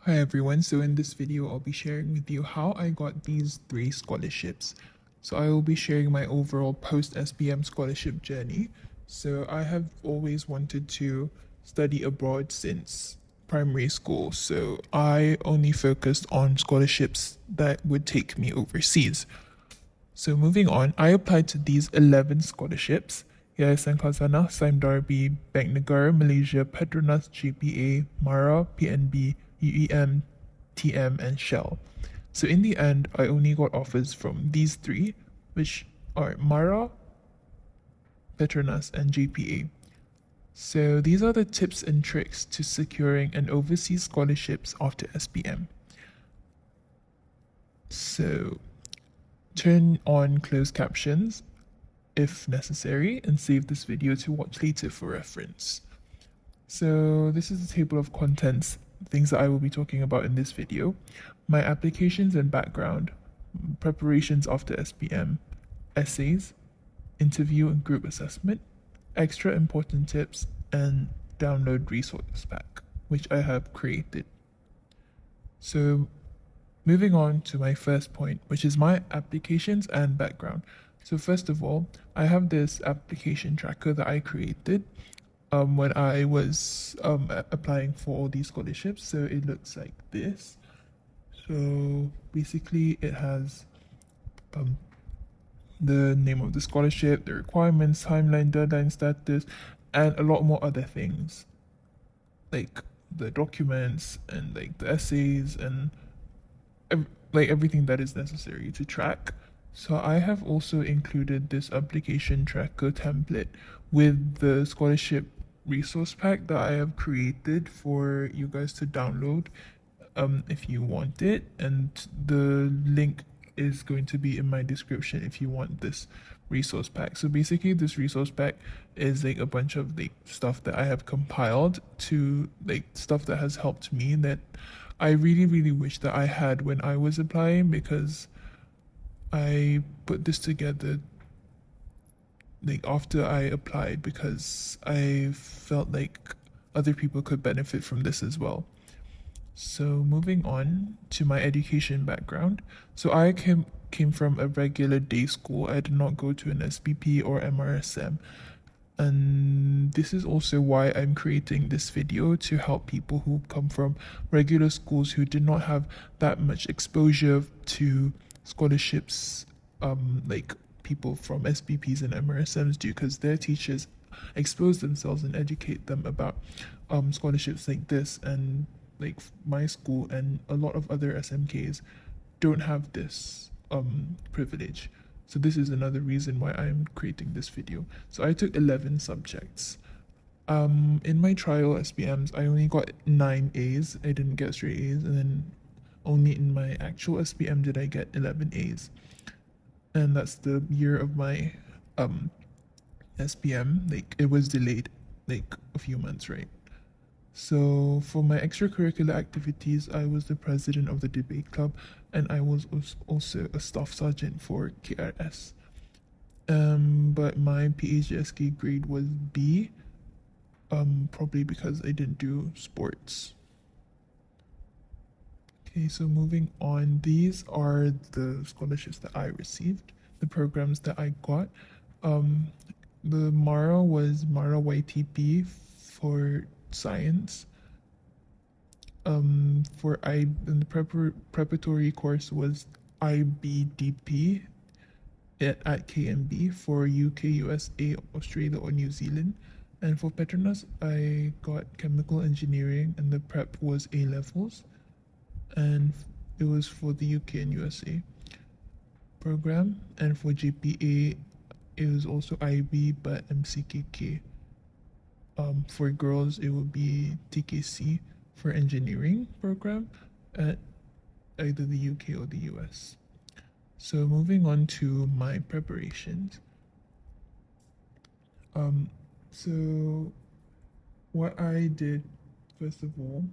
Hi everyone, so in this video I'll be sharing with you how I got these 3 scholarships. So I will be sharing my overall post-SPM scholarship journey. So I have always wanted to study abroad since primary school, so I only focused on scholarships that would take me overseas. So moving on, I applied to these 11 scholarships. Yayasan Khazanah, Sime Darby, Bank Negara, Malaysia, Petronas, GPA, Mara, PNB, UEM, TM, and Shell. So in the end, I only got offers from these 3, which are Mara, Petronas, and GPA. So these are the tips and tricks to securing an overseas scholarships after SPM. So turn on closed captions if necessary, and save this video to watch later for reference. So this is the table of contents, things that I will be talking about in this video. My applications and background, preparations after SPM, essays, interview and group assessment, extra important tips, and download resource pack, which I have created. So moving on to my first point, which is my applications and background. So first of all, I have this application tracker that I created when I was applying for all these scholarships. So it looks like this. So basically, it has um, the name of the scholarship, the requirements, timeline, deadline status, and a lot more other things like the documents and like the essays and like everything that is necessary to track. So I have also included this application tracker template with the scholarship resource pack that I have created for you guys to download if you want it, and the link is going to be in my description if you want this resource pack. So basically this resource pack is like a bunch of like stuff that I have compiled to like stuff that has helped me that I really wish that I had when I was applying, because I put this together like after I applied because I felt like other people could benefit from this as well. So moving on to my education background. So I came from a regular day school. I did not go to an SPP or MRSM. And this is also why I'm creating this video, to help people who come from regular schools who did not have that much exposure to scholarships, like people from SPPs and MRSMs do, because their teachers expose themselves and educate them about scholarships like this. And like my school and a lot of other SMKs don't have this privilege. So this is another reason why I'm creating this video. So I took 11 subjects. In my trial SPMs, I only got 9 A's. I didn't get straight A's, and then only in my actual SPM did I get 11 A's. And that's the year of my SPM. Like it was delayed like a few months, right? So, for my extracurricular activities, I was the president of the debate club, and I was also a staff sergeant for KRS. But my PHSK grade was B, probably because I didn't do sports. Okay, so moving on, these are the scholarships that I received, the programs that I got. Um, the Mara was Mara YTP for science. For I in the preparatory course was IBDP at KMB for UK, USA, Australia, or New Zealand. And for Petronas, I got chemical engineering, and the prep was A levels, and it was for the UK and USA program. And for GPA, it was also IB but MCKK. For girls, it would be TKC for engineering program at either the UK or the US. So moving on to my preparations. So what I did first of all,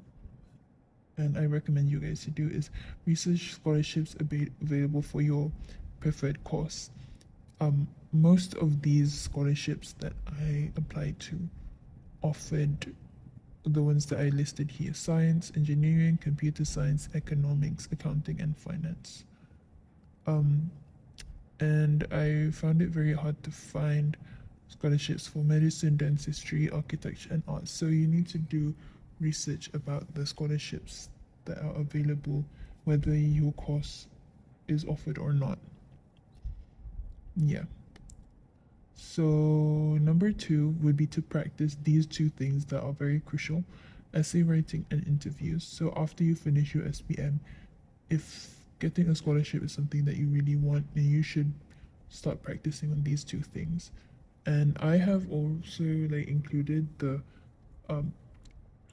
and I recommend you guys to do, is research scholarships available for your preferred course. Most of these scholarships that I applied to offered the ones that I listed here: science, engineering, computer science, economics, accounting, and finance. And I found it very hard to find scholarships for medicine, dentistry, architecture, and arts. So you need to do research about the scholarships that are available, whether your course is offered or not. Yeah. So, number two would be to practice these two things that are very crucial: essay writing and interviews. So, after you finish your SPM, if getting a scholarship is something that you really want, then you should start practicing on these two things. And I have also like included the um,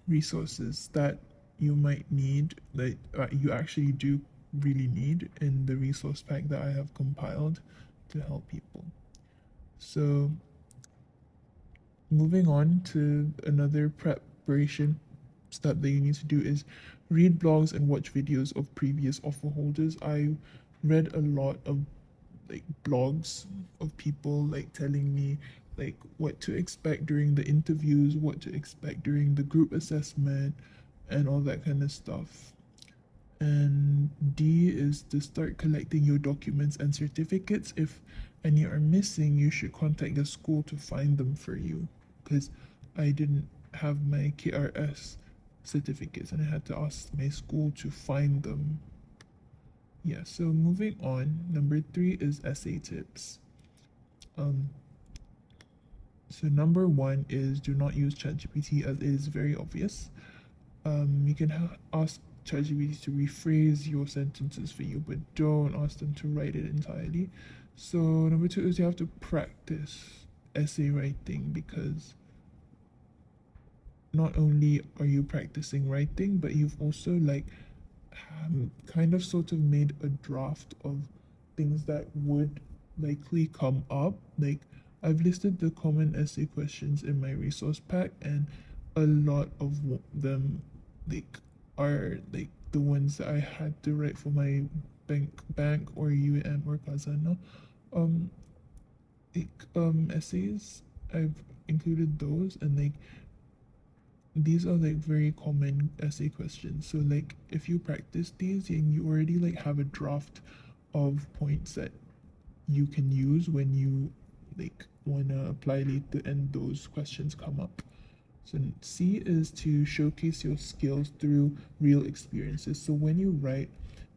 resources that you might need, that you actually do really need, in the resource pack that I have compiled to help people. So, moving on to another preparation step that you need to do is read blogs and watch videos of previous offer holders. I read a lot of like blogs of people like telling me like what to expect during the interviews, what to expect during the group assessment, and all that kind of stuff. And D is to start collecting your documents and certificates. If any are missing, you should contact the school to find them for you, because I didn't have my KRS certificates and I had to ask my school to find them. Yeah, so moving on, number three is essay tips. Um, so number one is do not use ChatGPT, as it is very obvious. You can ask ChatGPT to rephrase your sentences for you, but don't ask them to write it entirely. So number two is you have to practice essay writing, because not only are you practicing writing, but you've also like kind of sort of made a draft of things that would likely come up. Like, I've listed the common essay questions in my resource pack, and a lot of them like are like the ones that I had to write for my bank or UM or Kazana um essays. I've included those, and like these are like very common essay questions. So like if you practice these, and you already like have a draft of points that you can use when you like wanna apply later and those questions come up. So C is to showcase your skills through real experiences. So when you write,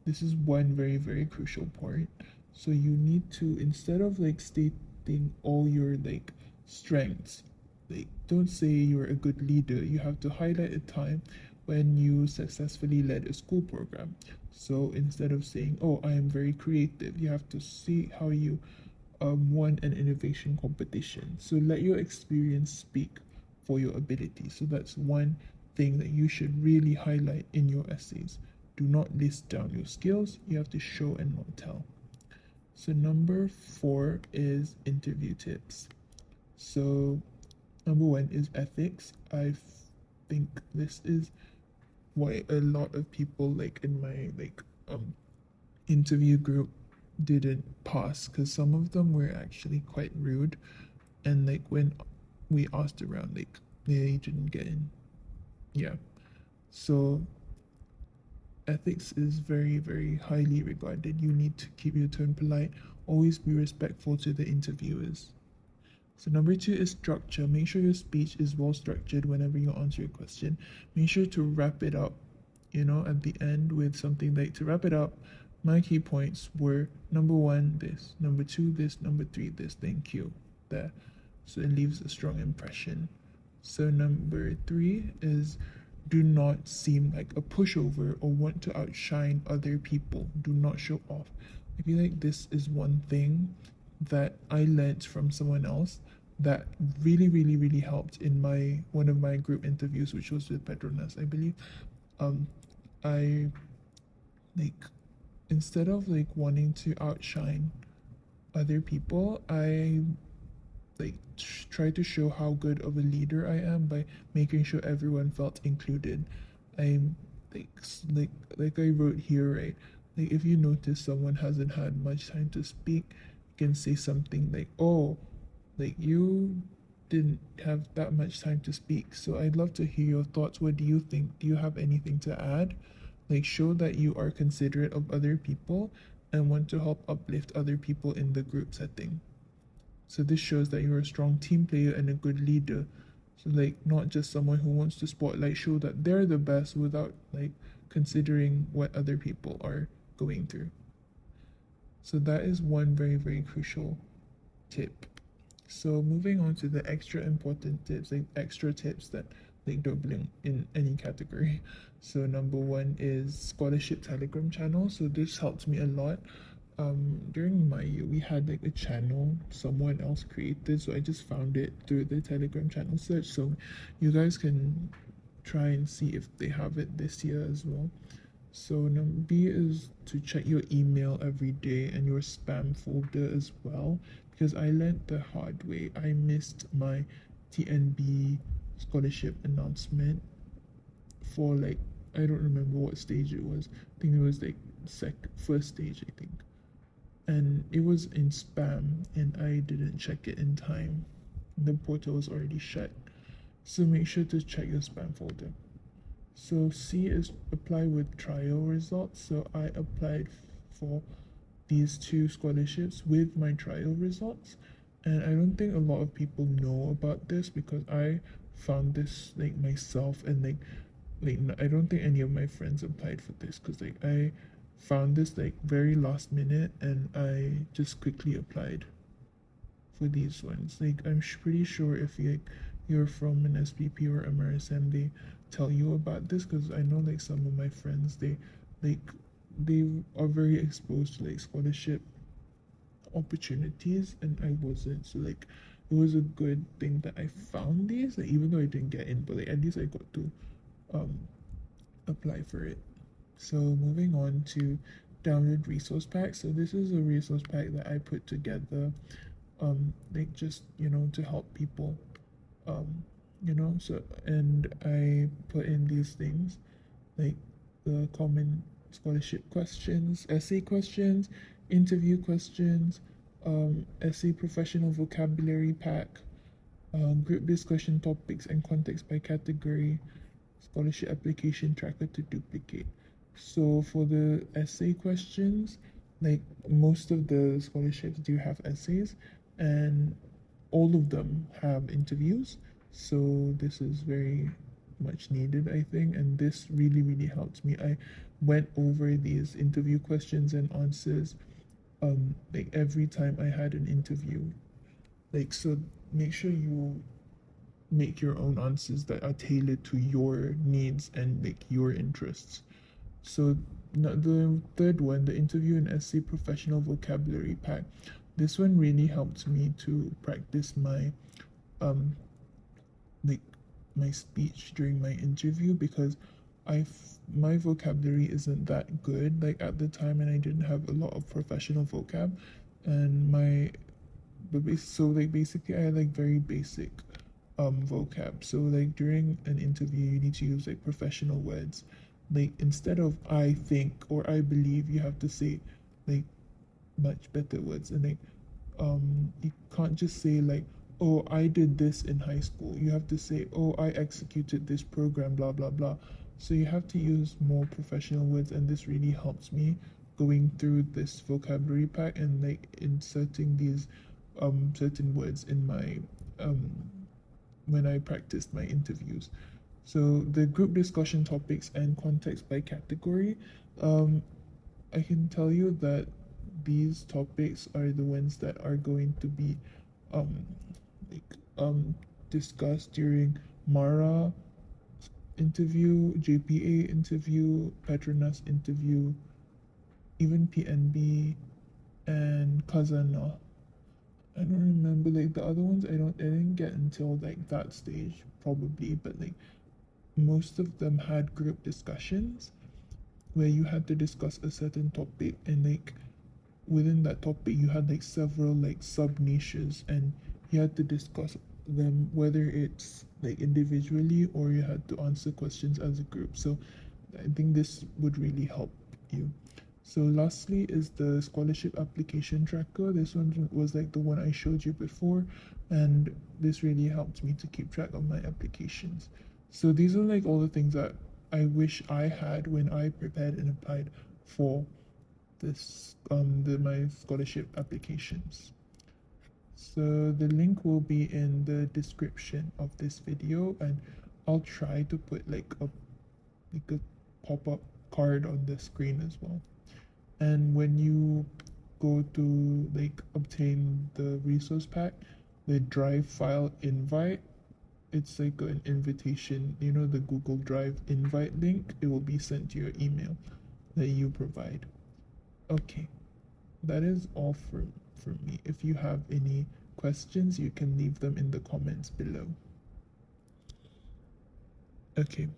this is one very, very crucial point. So you need to, instead of like stating all your like strengths, like don't say you're a good leader. You have to highlight a time when you successfully led a school program. So instead of saying, oh, I am very creative, you have to see how you won an innovation competition. So let your experience speak for your ability. So that's one thing that you should really highlight in your essays. Do not list down your skills, you have to show and not tell. So, number four is interview tips. So, number one is ethics. I think this is why a lot of people like in my interview group didn't pass, because some of them were actually quite rude, and like when we asked around, like they didn't get in. Yeah. So ethics is very, very highly regarded. You need to keep your tone polite, always be respectful to the interviewers. So number two is structure. Make sure your speech is well structured whenever you answer a question. Make sure to wrap it up, at the end with something like, to wrap it up, my key points were number one, this, number two, this, number three, this, thank you, there. So it leaves a strong impression. So number three is do not seem like a pushover or want to outshine other people. Do not show off. I feel like this is one thing that I learned from someone else that really, really, really helped in my one of my group interviews, which was with Petronas, I believe. I like, instead of like wanting to outshine other people, I like try to show how good of a leader I am by making sure everyone felt included. I'm like like I wrote here, right? Like if you notice someone hasn't had much time to speak, you can say something like, "Oh, like you didn't have that much time to speak. So I'd love to hear your thoughts. What do you think? Do you have anything to add? Like, show that you are considerate of other people and want to help uplift other people in the group setting. So this shows that you're a strong team player and a good leader. So like not just someone who wants to spotlight, show that they're the best without like considering what other people are going through. So that is one very, very crucial tip. So moving on to the extra important tips, like extra tips that like don't belong in any category. So number one is scholarship Telegram channel. So this helped me a lot. During my year, we had like a channel someone else created, so I just found it through the Telegram channel search. So you guys can try and see if they have it this year as well. So number B is to check your email every day and your spam folder as well, because I learned the hard way. I missed my TNB scholarship announcement for like I don't remember what stage it was. I think it was like first stage, I think. And it was in spam and I didn't check it in time. The portal was already shut. So make sure to check your spam folder. So C is apply with trial results. So I applied for these two scholarships with my trial results. And I don't think a lot of people know about this because I found this like myself and like I don't think any of my friends applied for this because like I found this like very last minute and I just quickly applied for these ones. Like I'm pretty sure if you're from an SPP or MRSM, they tell you about this because I know like some of my friends like they are very exposed to like scholarship opportunities and I wasn't. So like it was a good thing that I found these. Like even though I didn't get in, but like at least I got to um apply for it. So moving on to download resource pack. So this is a resource pack that I put together like just to help people so and I put in these things like the common scholarship questions, essay questions, interview questions, essay professional vocabulary pack, group discussion topics and context by category, scholarship application tracker to duplicate. So for the essay questions, like most of the scholarships do have essays and all of them have interviews. So this is very much needed, I think, and this really, really helped me. I went over these interview questions and answers like every time I had an interview. Like so make sure you make your own answers that are tailored to your needs and like your interests. So the third one, the interview and essay professional vocabulary pack. This one really helped me to practice my um like my speech during my interview because my vocabulary isn't that good like at the time and I didn't have a lot of professional vocab and so like basically I had like very basic vocab. So like during an interview you need to use like professional words. Like instead of I think or I believe, you have to say like much better words and like you can't just say like oh I did this in high school. You have to say oh I executed this program blah blah blah. So you have to use more professional words and this really helps me going through this vocabulary pack and like inserting these certain words in my um when I practiced my interviews. So the group discussion topics and context by category, um, I can tell you that these topics are the ones that are going to be um, like, discussed during Mara interview, JPA interview, Petronas interview, even PNB and Kazana. I don't remember like the other ones. I didn't get until like that stage probably, but like most of them had group discussions where you had to discuss a certain topic and like within that topic you had like several like sub niches and you had to discuss them whether it's like individually or you had to answer questions as a group. So I think this would really help you. So lastly is the scholarship application tracker. This one was like the one I showed you before, and this really helped me to keep track of my applications. So these are like all the things that I wish I had when I prepared and applied for this my scholarship applications. So the link will be in the description of this video, and I'll try to put like a pop-up card on the screen as well. And when you go to like obtain the resource pack, the drive file invite, it's like an invitation, you know, the Google Drive invite link, it will be sent to your email that you provide. Okay, that is all for me. If you have any questions, you can leave them in the comments below. Okay.